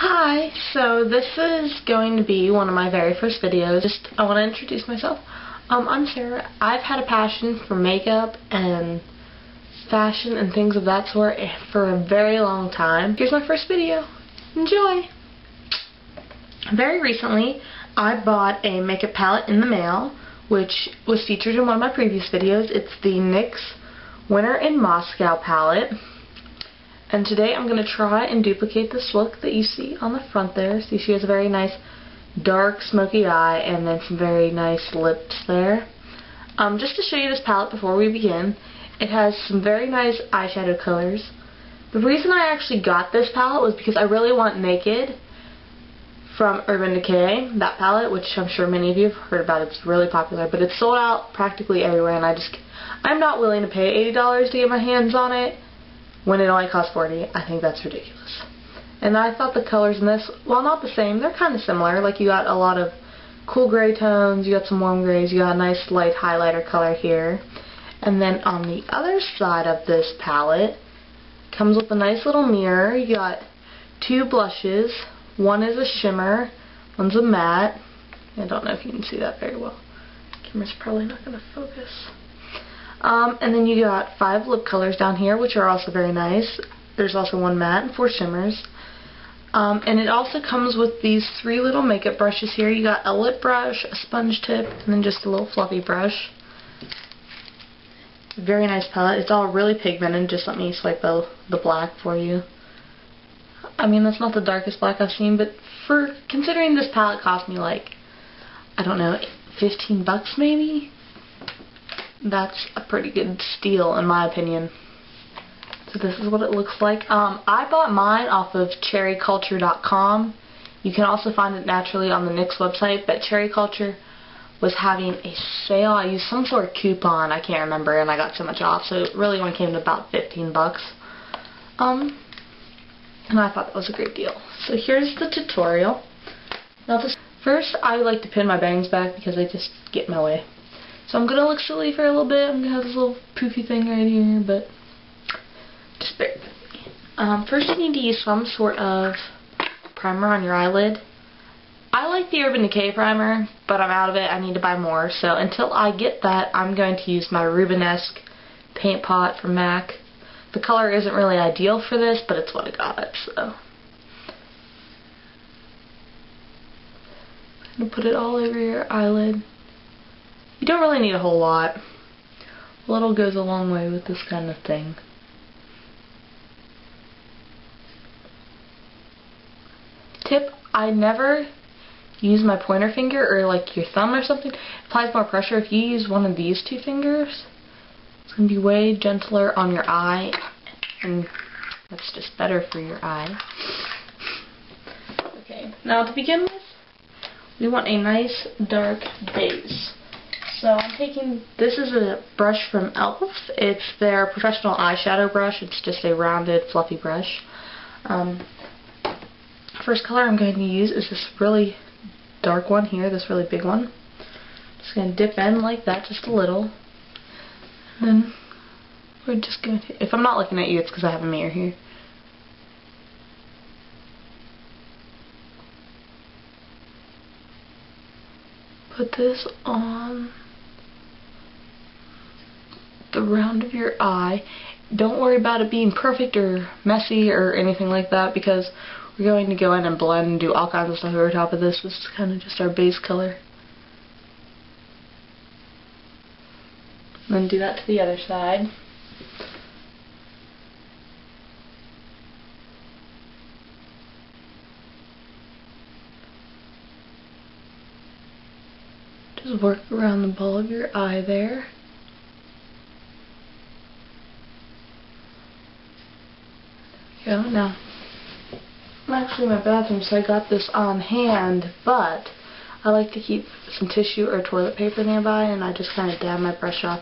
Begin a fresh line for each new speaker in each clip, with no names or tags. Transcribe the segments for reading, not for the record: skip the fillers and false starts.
Hi, so this is going to be one of my very first videos. I want to introduce myself. I'm Sarah. I've had a passion for makeup and fashion and things of that sort for a very long time. Here's my first video. Enjoy! Very recently, I bought a makeup palette in the mail, which was featured in one of my previous videos. It's the NYX Winter in Moscow palette. And today I'm going to try and duplicate this look that you see on the front there. See, she has a very nice dark smoky eye and then some very nice lips there. Just to show you this palette before we begin, it has some very nice eyeshadow colors. The reason I actually got this palette was because I really want Naked from Urban Decay, that palette, which I'm sure many of you have heard about. It's really popular, but it's sold out practically everywhere, and I'm not willing to pay $80 to get my hands on it when it only costs $40. I think that's ridiculous. And I thought the colors in this, while not the same, they're kind of similar. Like, you got a lot of cool gray tones, you got some warm grays, you got a nice light highlighter color here. And then on the other side of this palette, comes with a nice little mirror. You got two blushes. One is a shimmer, one's a matte. I don't know if you can see that very well. The camera's probably not going to focus. And then you got 5 lip colors down here, which are also very nice. There's also one matte and 4 shimmers. And it also comes with these 3 little makeup brushes here. You got a lip brush, a sponge tip, and then just a little fluffy brush. Very nice palette. It's all really pigmented. Just let me swipe the black for you. I mean, that's not the darkest black I've seen, but for considering this palette cost me like, I don't know, 15 bucks maybe? That's a pretty good steal in my opinion. So this is what it looks like. I bought mine off of cherryculture.com. You can also find it naturally on the NYX website, but Cherry Culture was having a sale. I used some sort of coupon, I can't remember, and I got so much off, so it really only came to about 15 bucks. And I thought that was a great deal. So here's the tutorial. Now first, I like to pin my bangs back because they just get in my way. So I'm going to look silly for a little bit. I'm going to have this little poofy thing right here, but just bear with me. First you need to use some sort of primer on your eyelid. I like the Urban Decay primer, but I'm out of it. I need to buy more. So until I get that, I'm going to use my Rubenesque paint pot from MAC. The color isn't really ideal for this, but it's what I got, so I'm going to put it all over your eyelid. You don't really need a whole lot. A little goes a long way with this kind of thing. Tip, I never use my pointer finger or like your thumb or something. It applies more pressure. If you use one of these 2 fingers, it's going to be way gentler on your eye, and that's just better for your eye. Okay, now to begin with, we want a nice dark base. So I'm taking, this is a brush from e.l.f. It's their professional eyeshadow brush. It's just a rounded, fluffy brush. First color I'm going to use is this really dark one here, this really big one. Just going to dip in like that, just a little. And then we're just going to, if I'm not looking at you, it's because I have a mirror here. Put this on the round of your eye. Don't worry about it being perfect or messy or anything like that, because we're going to go in and blend and do all kinds of stuff over top of this. This is kind of just our base color. And then do that to the other side. Just work around the ball of your eye there. There we go. Now, I'm actually in my bathroom, so I got this on hand, but I like to keep some tissue or toilet paper nearby, and I just kind of dab my brush off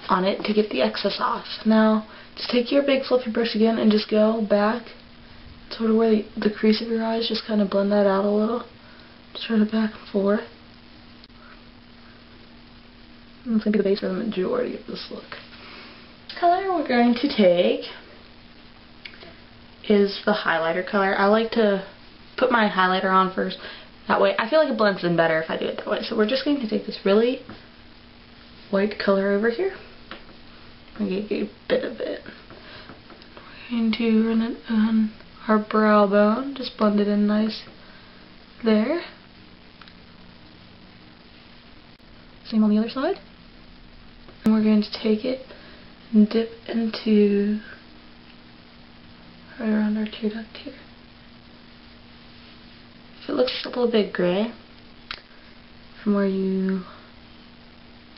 on it to get the excess off. Now, just take your big fluffy brush again and just go back, sort of where the crease of your eyes, just kind of blend that out a little. Just sort of back and forth. And it's going to be the base for the majority of this look. The color we're going to take is the highlighter color. I like to put my highlighter on first. That way, I feel like it blends in better if I do it that way. So we're just going to take this really white color over here. I'm going to get a bit of it. We're going to run it on our brow bone. Just blend it in nice there. Same on the other side. And we're going to take it and dip into right around our tear duct here. If it looks a little bit gray from where you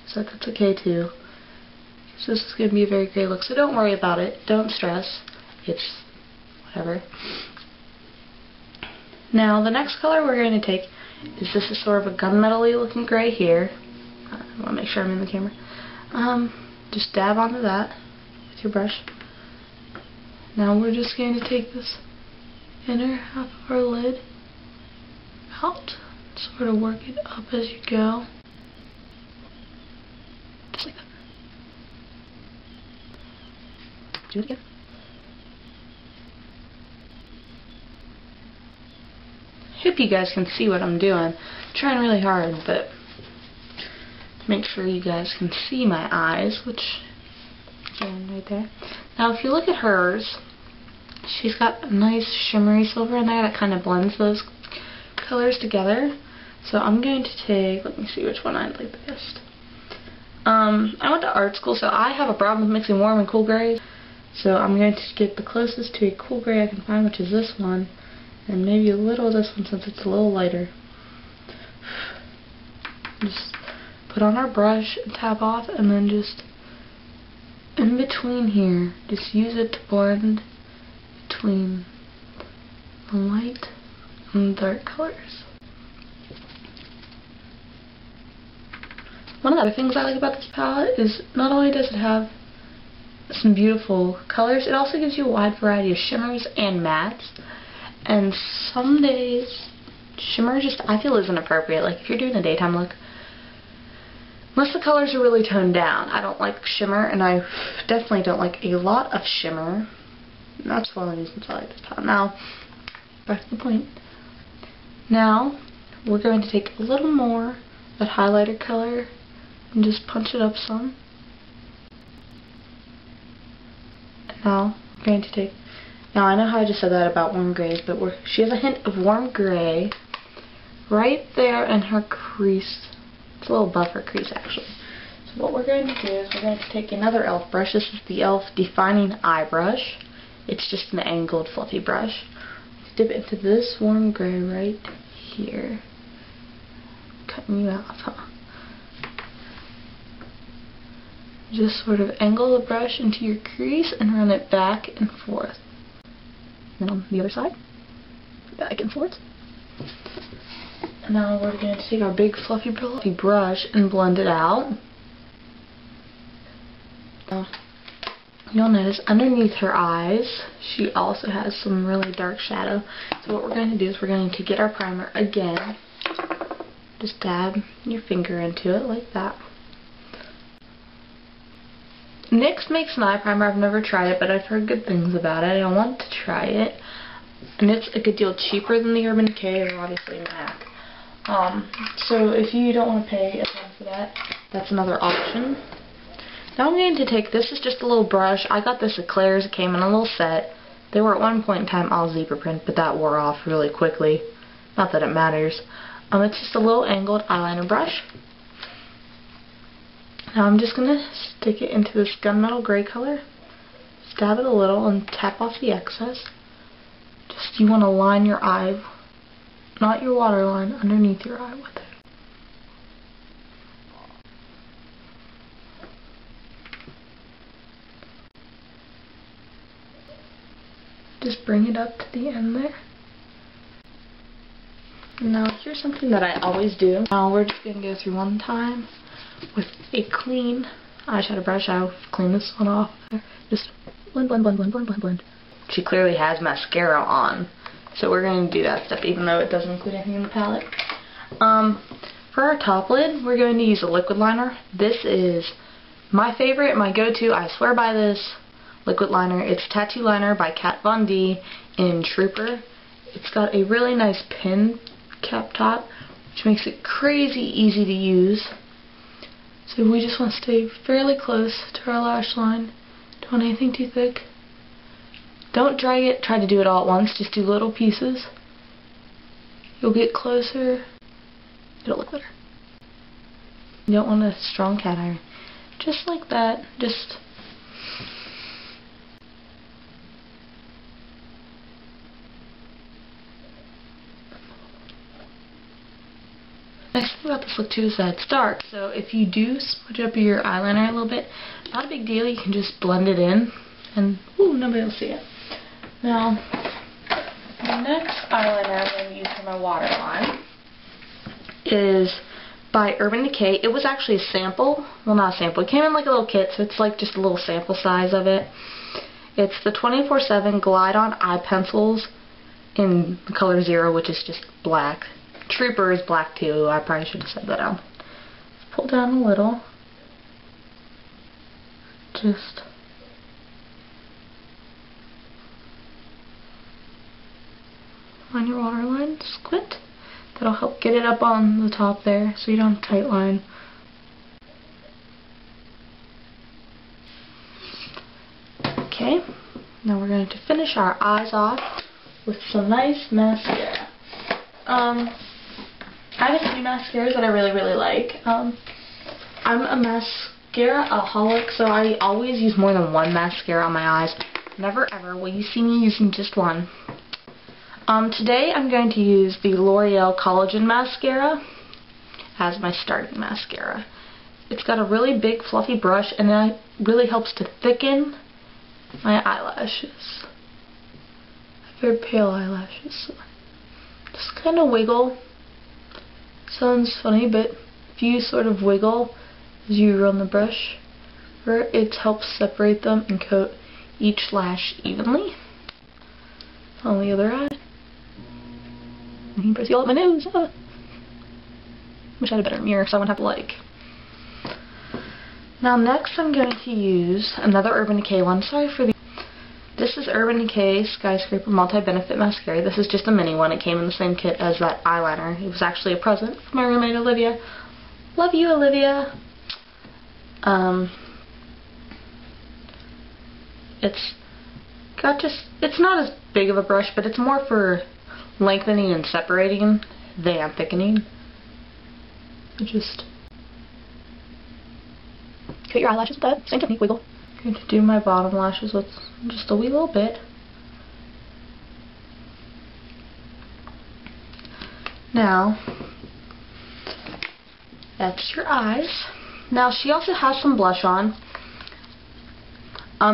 said, that's okay too. So this is going to be a very gray look, so don't worry about it. Don't stress. It's whatever. Now the next color we're going to take is this is sort of a gunmetal-y looking gray here. I want to make sure I'm in the camera. Just dab onto that with your brush. Now we're just going to take this inner half of our lid out, sort of work it up as you go. Just like that. Do it again. I hope you guys can see what I'm doing. I'm trying really hard, but make sure you guys can see my eyes, which again right there. Now if you look at hers, she's got a nice shimmery silver in there that kind of blends those colors together. So I'm going to take, let me see which one I like best. I went to art school, so I have a problem with mixing warm and cool grays. So I'm going to get the closest to a cool gray I can find, which is this one, and maybe a little of this one since it's a little lighter. Just put on our brush and tap off, and then just in between here, just use it to blend between the light and the dark colors. One of the other things I like about this palette is not only does it have some beautiful colors, it also gives you a wide variety of shimmers and mattes. And some days, shimmer just, I feel, isn't appropriate. Like if you're doing a daytime look, unless the colors are really toned down, I don't like shimmer, and I definitely don't like a lot of shimmer. And that's one of the reasons I like this palette. Now, back to the point. Now, we're going to take a little more of that highlighter color and just punch it up some. And now, we're going to take, now I know how I just said that about warm grays, but she has a hint of warm gray right there in her crease. It's a little buffer crease actually. So what we're going to do is we're going to take another e.l.f. brush. This is the e.l.f. Defining Eye Brush. It's just an angled fluffy brush. Dip it into this warm gray right here. Cutting you off, huh? Just sort of angle the brush into your crease and run it back and forth. And then on the other side, back and forth. And now we're going to take our big fluffy brush and blend it out. Now, you'll notice underneath her eyes, she also has some really dark shadow. So what we're going to do is we're going to get our primer again. Just dab your finger into it like that. NYX makes an eye primer. I've never tried it, but I've heard good things about it. I want to try it. And it's a good deal cheaper than the Urban Decay or obviously MAC. So if you don't want to pay a ton for that, that's another option. Now I'm going to take, this is just a little brush. I got this at Claire's. It came in a little set. They were at one point in time all zebra print, but that wore off really quickly. Not that it matters. It's just a little angled eyeliner brush. Now I'm just going to stick it into this gunmetal gray color. Stab it a little and tap off the excess. Just, you want to line your eye, not your waterline, underneath your eye with it. Just bring it up to the end there. Now here's something that I always do. Now we're just going to go through one time with a clean eyeshadow brush. I'll clean this one off. Just blend, blend, blend, blend, blend, blend, blend. She clearly has mascara on, so we're going to do that stuff even though it doesn't include anything in the palette. For our top lid, we're going to use a liquid liner. This is my favorite, my go-to. I swear by this liquid liner. It's Tattoo Liner by Kat Von D in Trooper. It's got a really nice pin cap top, which makes it crazy easy to use. So we just want to stay fairly close to our lash line. Don't want anything too thick. Don't drag it, try to do it all at once, just do little pieces. You'll get closer, it'll look better. You don't want a strong cat iron. Just like that, just nice thing about this look too is that it's dark, so if you do smudge up your eyeliner a little bit, not a big deal, you can just blend it in and nobody will see it. Now, the next eyeliner I'm going to use for my waterline is by Urban Decay. It was actually a sample. Well, not a sample. It came in like a little kit, so it's like just a little sample size of it. It's the 24/7 Glide On Eye Pencils in the color 0, which is just black. Trooper is black too. I probably should have said that out. Pull down a little. Just on your waterline, squint. That'll help get it up on the top there so you don't have a tight line. Okay, now we're going to finish our eyes off with some nice mascara. I have a few mascaras that I really like. I'm a mascara-aholic, so I always use more than one mascara on my eyes. Never ever will you see me using just one. Today I'm going to use the L'Oreal Collagen Mascara as my starting mascara. It's got a really big fluffy brush and it really helps to thicken my eyelashes. I have very pale eyelashes, so just kind of wiggle. Sounds funny, but if you sort of wiggle as you run the brush, it helps separate them and coat each lash evenly. On the other eye. You can press all up my nose. Wish I had a better mirror so I wouldn't have to like. Now next I'm going to use another Urban Decay one. Sorry for the... This is Urban Decay Skyscraper Multi-Benefit Mascara. This is just a mini one. It came in the same kit as that eyeliner. It was actually a present from my roommate Olivia. Love you, Olivia. It's not as big of a brush, but it's more for lengthening and separating than thickening. Just cut your eyelashes with that same technique, wiggle. I'm going to do my bottom lashes with just a wee little bit. Now, that's your eyes. Now she also has some blush on.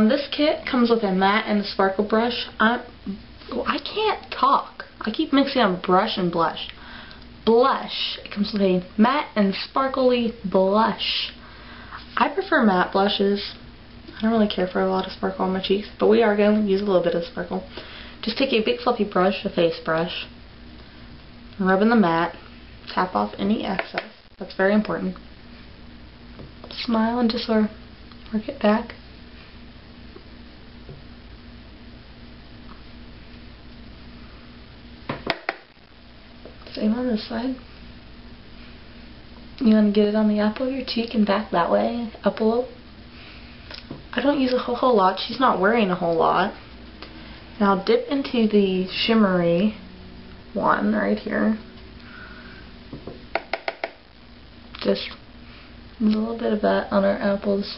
This kit comes with a matte and a sparkle brush. I can't talk. I keep mixing up brush and blush. Blush. It comes with a matte and sparkly blush. I prefer matte blushes. I don't really care for a lot of sparkle on my cheeks, but we are going to use a little bit of sparkle. Just take a big fluffy brush, a face brush, and rub in the matte. Tap off any excess. That's very important. Smile and just sort of work it back. Same on this side. You want to get it on the apple of your cheek and back that way, up a little. I don't use a whole lot. She's not wearing a whole lot. Now dip into the shimmery one right here. Just a little bit of that on our apples.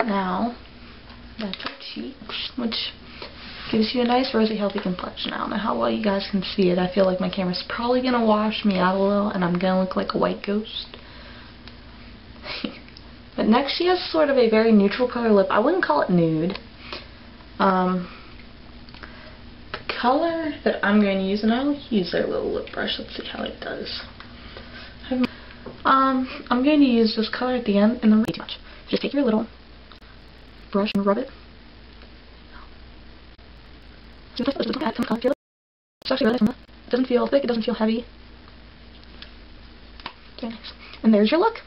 Now, that's your cheeks, which gives you a nice rosy healthy complexion. I don't know how well you guys can see it. I feel like my camera's probably going to wash me out a little and I'm going to look like a white ghost. But next she has sort of a very neutral color lip. I wouldn't call it nude. The color that I'm going to use, and I'll use their little lip brush. Let's see how it does. I'm going to use this color at the end and then way too much. Just take your little brush and rub it. It's actually really nice. It doesn't feel thick, it doesn't feel heavy. Very nice. And there's your look.